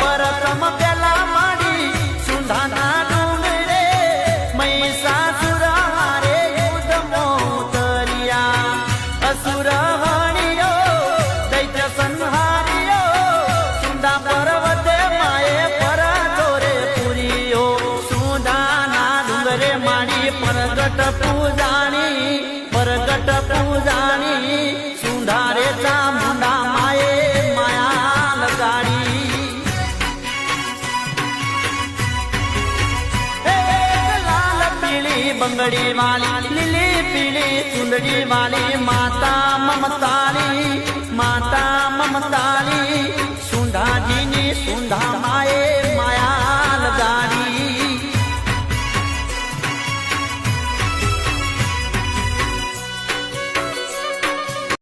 પરતમ પેલા માડી સુંધાના ડુંગરે મહિષાસુર હારે યુદ્ધમો ઉતર્યા અસુર હણિયો દૈત્ય સંહાર્યો સુંધા પર્વતે માએ પર જોરે પૂર્યો સુંધાના ડુંગરે માડી પરગટ પૂજાણી સુંધારે ચામુંડા માએ માયા લગાડી લાલ પીળી બંગડી વાલી લીલી પીળી ચુંદડી વાલી માતા મમતા